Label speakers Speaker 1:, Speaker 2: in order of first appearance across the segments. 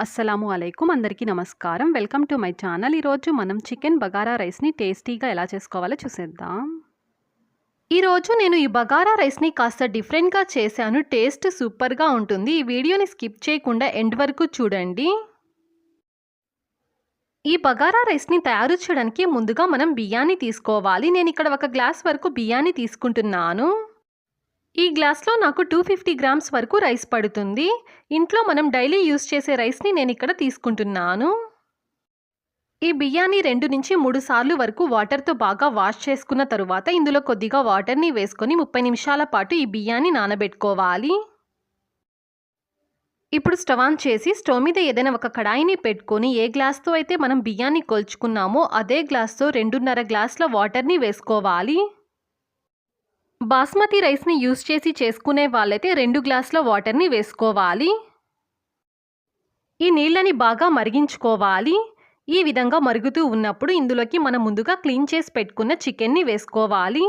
Speaker 1: అస్సలాము అలైకుం అందరికీ నమస్కారం. Welcome to my channel. ఈరోజు మనం చికెన్ బగారా రైస్‌ని టేస్టీగా ఎలా చేసుకోవాలో చూసేద్దాం. ఈరోజు నేను ఈ బగారా రైస్‌ని కాస్త డిఫరెంట్‌గా చేశాను. టేస్ట్ సూపర్‌గా ఉంటుంది. ఈ వీడియోని స్కిప్ చేయకుండా ఎండ్ వరకు చూడండి. ఈ బగారా రైస్‌ని తయారు చేయడానికి ముందుగా మనం బియ్యాన్ని తీసుకోవాలి. నేను ఇక్కడ 1 గ్లాస్ వరకు బియ్యాన్ని తీసుకుంటున్నాను. ఈ గ్లాస్‌లో నాకు 250 గ్రామ్స్ వరకు రైస్ పడుతుంది. ఇంట్లో మనం డైలీ యూజ్ చేసే రైస్‌ని నేను ఇక్కడ తీసుకుంటున్నాను. ఈ బియ్యాన్ని 2-3 సార్లు వరకు వాటర్‌తో బాగా వాష్ చేసుకున్న తరువాత ఇందులో కొద్దిగా వాటర్‌ని వేసుకొని 30 నిమిషాల పాటు ఈ బియ్యాన్ని నానబెట్టుకోవాలి. ఇప్పుడు స్టవ్ ఆన్ చేసి స్టవ్ మీద ఏదైనా ఒక కడాయిని పెట్టుకొని ఏ గ్లాస్‌తో అయితే మనం బియ్యాన్ని కొలుచుకున్నామో అదే గ్లాస్‌తో 2.5 గ్లాసుల వాటర్‌ని వేసుకోవాలి. బాస్మతి రైస్‌ని యూజ్ చేసి చేసుకునే వాళ్ళైతే 2 గ్లాసుల వాటర్‌ని వేసుకోవాలి. ఈ నీళ్ళని బాగా మరిగించుకోవాలి. ఈ విధంగా మరుగుతూ ఉన్నప్పుడు ఇందులోకి మనం ముందుగా క్లీన్ చేసి పెట్టుకున్న చికెన్ని వేసుకోవాలి.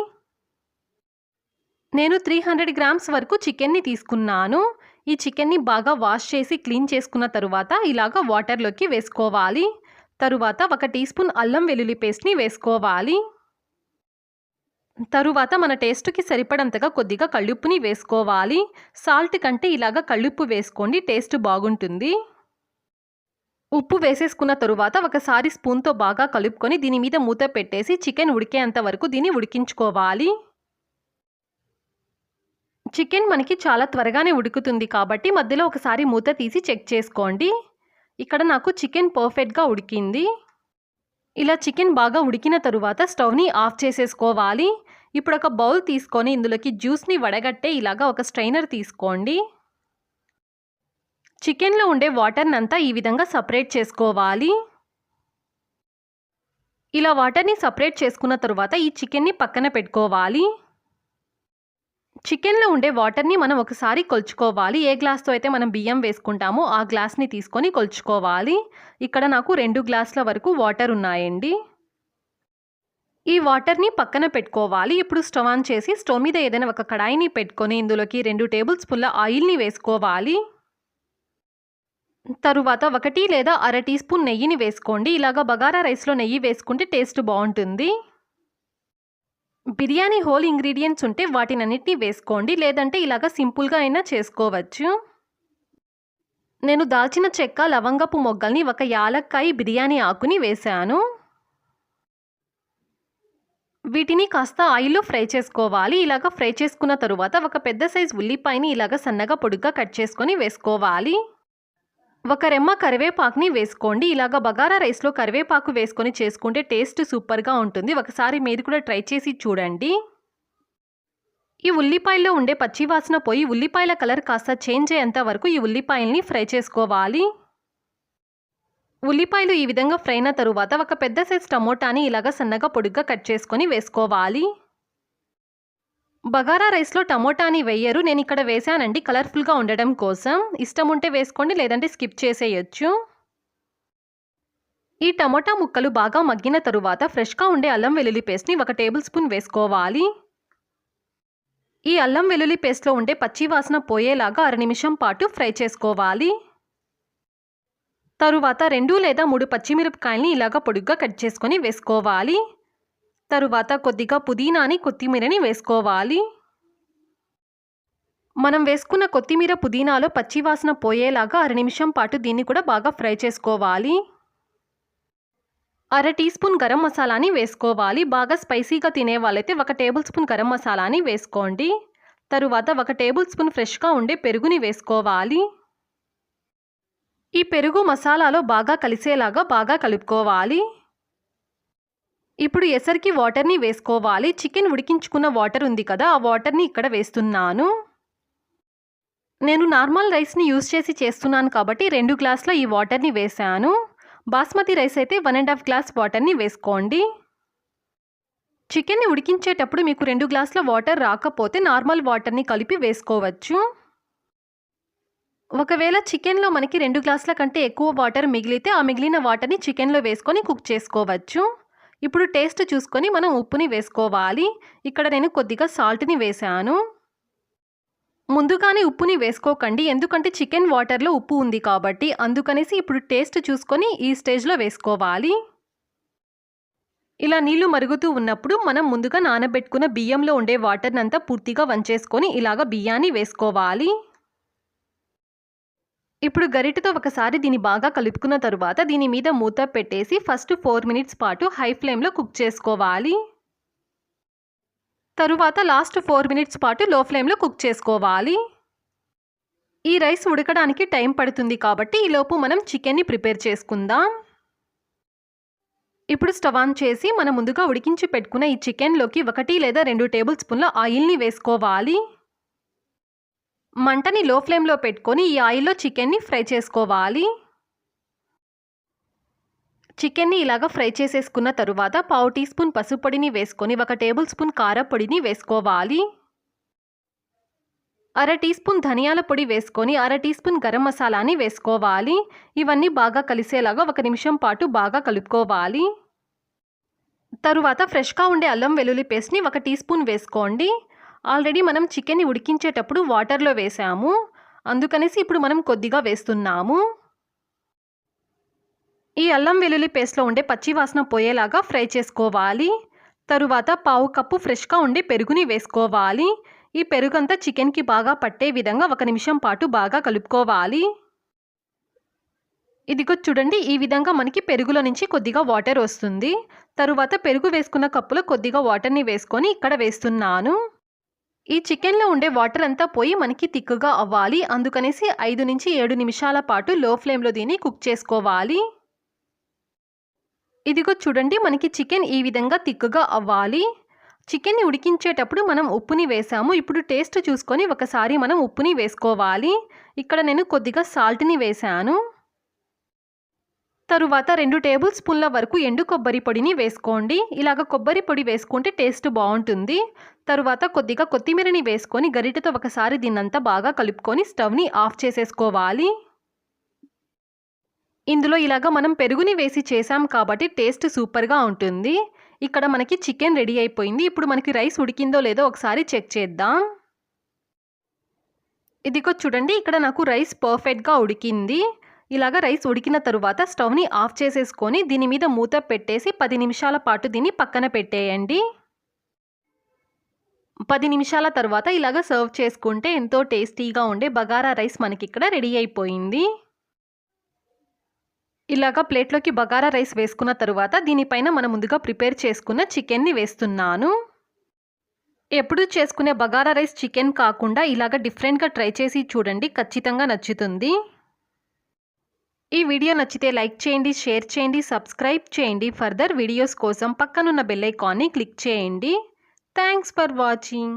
Speaker 1: నేను 300 గ్రామ్స్ వరకు చికెన్ని తీసుకున్నాను. ఈ చికెన్ని బాగా వాష్ చేసి క్లీన్ చేసుకున్న తరువాత ఇలాగా వాటర్‌లోకి వేసుకోవాలి. తరువాత 1 టీ స్పూన్ అల్లం వెల్లుల్లి పేస్ట్‌ని వేసుకోవాలి. తరువాత మన టేస్ట్‌కి సరిపడంతగా కొద్దిగా కల్లుప్పుని వేసుకోవాలి. సాల్ట్ కంటే ఇలాగా కల్లుప్పు వేసుకోండి, టేస్ట్ బాగుంటుంది. ఉప్పు వేసేసుకున్న తరువాత ఒకసారి స్పూన్‌తో బాగా కలుపుకొని దీని మీద మూత పెట్టేసి చికెన్ ఉడికేంత వరకు దీన్ని ఉడికించుకోవాలి. చికెన్ మనకి చాలా త్వరగానే ఉడుకుతుంది కాబట్టి మధ్యలో ఒకసారి మూత తీసి చెక్ చేసుకోండి. ఇక్కడ నాకు చికెన్ పర్ఫెక్ట్‌గా ఉడికింది. ఇలా చికెన్ బాగా ఉడికిన తరువాత స్టవ్‌ని ఆఫ్ చేసేసుకోవాలి. ఇప్పుడు ఒక బౌల్ తీసుకొని ఇందులోకి జ్యూస్‌ని వడగట్టే ఇలాగా ఒక స్ట్రైనర్ తీసుకోండి. చికెన్‌లో ఉండే వాటర్‌నంతా ఈ విధంగా సెపరేట్ చేసుకోవాలి. ఇలా వాటర్‌ని సెపరేట్ చేసుకున్న తరువాత ఈ చికెన్‌ని పక్కన పెట్టుకోవాలి. చికెన్‌లో ఉండే వాటర్‌ని మనం ఒకసారి కొలుచుకోవాలి. ఏ గ్లాస్‌తో అయితే మనం బియ్యం వేసుకుంటామో ఆ గ్లాస్‌ని తీసుకొని కొలుచుకోవాలి. ఇక్కడ నాకు 2 గ్లాసుల వరకు వాటర్ ఉన్నాయండి. ఈ వాటర్‌ని పక్కన పెట్టుకోవాలి. ఇప్పుడు స్టవ్ ఆన్ చేసి స్టవ్ మీద ఏదైనా ఒక కడాయిని పెట్టుకొని ఇందులోకి 2 టేబుల్ స్పూన్ల ఆయిల్‌ని వేసుకోవాలి. తరువాత 1 లేదా అర టీ స్పూన్ నెయ్యిని వేసుకోండి. ఇలాగా బగారా రైస్‌లో నెయ్యి వేసుకుంటే టేస్ట్ బాగుంటుంది. బిర్యానీ హోల్ ఇంగ్రీడియంట్స్ ఉంటే వాటినన్నిటిని వేసుకోండి. లేదంటే ఇలాగా సింపుల్‌గా అయినా చేసుకోవచ్చు. నేను దాల్చిన చెక్క, లవంగపు మొగ్గల్ని, 1 యాలక్కాయ, బిర్యానీ ఆకుని వేశాను. వీటిని కాస్త ఆయిల్‌లో ఫ్రై చేసుకోవాలి. ఇలాగ ఫ్రై చేసుకున్న తరువాత ఒక పెద్ద సైజ్ ఉల్లిపాయని ఇలాగ సన్నగా పొడుగ్గా కట్ చేసుకొని వేసుకోవాలి. 1 రెమ్మ కరివేపాకుని వేసుకోండి. ఇలాగ బగారా రైస్‌లో కరివేపాకు వేసుకొని చేసుకుంటే టేస్ట్ సూపర్‌గా ఉంటుంది. ఒకసారి మీరు కూడా ట్రై చేసి చూడండి. ఈ ఉల్లిపాయల్లో ఉండే పచ్చి వాసన పోయి ఉల్లిపాయల కలర్ కాస్త చేంజ్ అయ్యేంత వరకు ఈ ఉల్లిపాయల్ని ఫ్రై చేసుకోవాలి. ఉల్లిపాయలు ఈ విధంగా ఫ్రై అయిన తరువాత ఒక పెద్ద సైజ్ టమోటాని ఇలాగ సన్నగా పొడుగ్గా కట్ చేసుకొని వేసుకోవాలి. బగారా రైస్‌లో టమోటాని వెయ్యరు. నేను ఇక్కడ వేశానండి కలర్‌ఫుల్‌గా ఉండడం కోసం. ఇష్టం ఉంటే వేసుకోండి, లేదంటే స్కిప్ చేసేయొచ్చు. ఈ టమోటా ముక్కలు బాగా మగ్గిన తరువాత ఫ్రెష్‌గా ఉండే అల్లం వెల్లుల్లి పేస్ట్‌ని 1 టేబుల్ స్పూన్ వేసుకోవాలి. ఈ అల్లం వెల్లుల్లి పేస్ట్‌లో ఉండే పచ్చి వాసన పోయేలాగా అర నిమిషం పాటు ఫ్రై చేసుకోవాలి. తరువాత 2 లేదా 3 పచ్చిమిరపకాయల్ని ఇలాగ పొడుగ్గా కట్ చేసుకొని వేసుకోవాలి. తరువాత కొద్దిగా పుదీనాని, కొత్తిమీరని వేసుకోవాలి. మనం వేసుకున్న కొత్తిమీర, పుదీనాలో పచ్చి వాసన పోయేలాగా అర నిమిషం పాటు దీన్ని కూడా బాగా ఫ్రై చేసుకోవాలి. అర టీ స్పూన్ గరం మసాలాని వేసుకోవాలి. బాగా స్పైసీగా తినే వాళ్ళైతే 1 టేబుల్ స్పూన్ గరం మసాలాని వేసుకోండి. తరువాత 1 టేబుల్ స్పూన్ ఫ్రెష్‌గా ఉండే పెరుగుని వేసుకోవాలి. ఈ పెరుగు మసాలాలో బాగా కలిసేలాగా బాగా కలుపుకోవాలి. ఇప్పుడు ఎసరికి వాటర్‌ని వేసుకోవాలి. చికెన్ ఉడికించుకున్న వాటర్ ఉంది కదా, ఆ వాటర్‌ని ఇక్కడ వేస్తున్నాను. నేను నార్మల్ రైస్‌ని యూజ్ చేసి చేస్తున్నాను కాబట్టి 2 గ్లాసుల ఈ వాటర్‌ని వేశాను. బాస్మతి రైస్ అయితే 1.5 గ్లాస్ వాటర్‌ని వేసుకోండి. చికెన్‌ని ఉడికించేటప్పుడు మీకు 2 గ్లాసుల వాటర్ రాకపోతే నార్మల్ వాటర్‌ని కలిపి వేసుకోవచ్చు. ఒకవేళ చికెన్‌లో మనకి 2 గ్లాసుల కంటే ఎక్కువ వాటర్ మిగిలితే ఆ మిగిలిన వాటర్‌ని చికెన్‌లో వేసుకొని కుక్ చేసుకోవచ్చు. ఇప్పుడు టేస్ట్ చూసుకొని మనం ఉప్పుని వేసుకోవాలి. ఇక్కడ నేను కొద్దిగా సాల్ట్‌ని వేశాను. ముందుగానే ఉప్పుని వేసుకోకండి, ఎందుకంటే చికెన్ వాటర్లో ఉప్పు ఉంది కాబట్టి. అందుకనేసి ఇప్పుడు టేస్ట్ చూసుకొని ఈ స్టేజ్లో వేసుకోవాలి. ఇలా నీళ్లు మరుగుతూ ఉన్నప్పుడు మనం ముందుగా నానబెట్టుకున్న బియ్యంలో ఉండే వాటర్నంతా పూర్తిగా వంచేసుకొని ఇలాగ బియ్యాన్ని వేసుకోవాలి. ఇప్పుడు గరిటెతో ఒకసారి దీన్ని బాగా కలుపుకున్న తరువాత దీని మీద మూత పెట్టేసి ఫస్ట్ 4 మినిట్స్ పాటు హై ఫ్లేమ్లో కుక్ చేసుకోవాలి. తరువాత లాస్ట్ 4 మినిట్స్ పాటు లో ఫ్లేమ్లో కుక్ చేసుకోవాలి. ఈ రైస్ ఉడకడానికి టైం పడుతుంది కాబట్టి ఈలోపు మనం చికెన్ని ప్రిపేర్ చేసుకుందాం. ఇప్పుడు స్టవ్ ఆన్ చేసి మనం ముందుగా ఉడికించి పెట్టుకున్న ఈ చికెన్లోకి 1 లేదా 2 టేబుల్ స్పూన్ల ఆయిల్ని వేసుకోవాలి. మంటని లో ఫ్లేమ్లో పెట్టుకొని ఈ ఆయిల్లో చికెన్ని ఫ్రై చేసుకోవాలి. చికెన్ని ఇలాగ ఫ్రై చేసేసుకున్న తరువాత 1/2 టీ స్పూన్ పసుపు పొడిని వేసుకొని 1 టేబుల్ స్పూన్ కారపొడిని వేసుకోవాలి. 1/2 టీ స్పూన్ ధనియాల పొడి వేసుకొని 1/2 టీ స్పూన్ గరం మసాలాని వేసుకోవాలి. ఇవన్నీ బాగా కలిసేలాగా 1 నిమిషం పాటు బాగా కలుపుకోవాలి. తరువాత ఫ్రెష్గా ఉండే అల్లం వెల్లుల్లి పేస్ట్ని 1 టీ స్పూన్ వేసుకోండి. ఆల్రెడీ మనం చికెన్ని ఉడికించేటప్పుడు వాటర్లో వేసాము, అందుకనేసి ఇప్పుడు మనం కొద్దిగా వేస్తున్నాము. ఈ అల్లం వెల్లుల్లి పేస్ట్లో ఉండే పచ్చి వాసన పోయేలాగా ఫ్రై చేసుకోవాలి. తరువాత 1/2 కప్పు ఫ్రెష్గా ఉండే పెరుగుని వేసుకోవాలి. ఈ పెరుగంతా చికెన్కి బాగా పట్టే విధంగా 1 నిమిషం పాటు బాగా కలుపుకోవాలి. ఇదిగో చూడండి, ఈ విధంగా మనకి పెరుగులో నుంచి కొద్దిగా వాటర్ వస్తుంది. తరువాత పెరుగు వేసుకున్న కప్పులో కొద్దిగా వాటర్ని వేసుకొని ఇక్కడ వేస్తున్నాను. ఈ చికెన్లో ఉండే వాటర్ అంతా పోయి మనకి తిక్కుగా అవ్వాలి, అందుకనేసి 5 నుంచి 7 నిమిషాల పాటు లో ఫ్లేమ్లో దీన్ని కుక్ చేసుకోవాలి. ఇదిగో చూడండి, మనకి చికెన్ ఈ విధంగా తిక్కుగా అవ్వాలి. చికెన్ని ఉడికించేటప్పుడు మనం ఉప్పుని వేసాము. ఇప్పుడు టేస్ట్ చూసుకొని ఒకసారి మనం ఉప్పుని వేసుకోవాలి. ఇక్కడ నేను కొద్దిగా సాల్ట్ని వేసాను. తరువాత 2 టేబుల్ స్పూన్ల వరకు ఎండు కొబ్బరి పొడిని వేసుకోండి. ఇలాగ కొబ్బరి పొడి వేసుకుంటే టేస్ట్ బాగుంటుంది. తరువాత కొద్దిగా కొత్తిమీరని వేసుకొని గరిటెతో ఒకసారి దీన్నంతా బాగా కలుపుకొని స్టవ్ని ఆఫ్ చేసేసుకోవాలి. ఇందులో ఇలాగ మనం పెరుగుని వేసి చేసాం కాబట్టి టేస్ట్ సూపర్గా ఉంటుంది. ఇక్కడ మనకి చికెన్ రెడీ అయిపోయింది. ఇప్పుడు మనకి రైస్ ఉడికిందో లేదో ఒకసారి చెక్ చేద్దాం. ఇదిగో చూడండి, ఇక్కడ నాకు రైస్ పర్ఫెక్ట్గా ఉడికింది. ఇలాగ రైస్ ఉడికిన తరువాత స్టవ్ని ఆఫ్ చేసేసుకొని దీని మీద మూత పెట్టేసి 10 నిమిషాల పాటు దీన్ని పక్కన పెట్టేయండి. 10 నిమిషాల తర్వాత ఇలాగ సర్వ్ చేసుకుంటే ఎంతో టేస్టీగా ఉండే బగారా రైస్ మనకి ఇక్కడ రెడీ అయిపోయింది. ఇలాగ ప్లేట్లోకి బగారా రైస్ వేసుకున్న తరువాత దీనిపైన మనం ముందుగా ప్రిపేర్ చేసుకున్న చికెన్ని వేస్తున్నాను. ఎప్పుడు చేసుకునే బగారా రైస్ చికెన్ కాకుండా ఇలాగ డిఫరెంట్గా ట్రై చేసి చూడండి, ఖచ్చితంగా నచ్చుతుంది. ఈ వీడియో నచ్చితే లైక్ చేయండి, షేర్ చేయండి, సబ్స్క్రైబ్ చేయండి. ఫర్దర్ వీడియోస్ కోసం పక్కనున్న బెల్ ఐకాన్ని క్లిక్ చేయండి. Thanks for watching.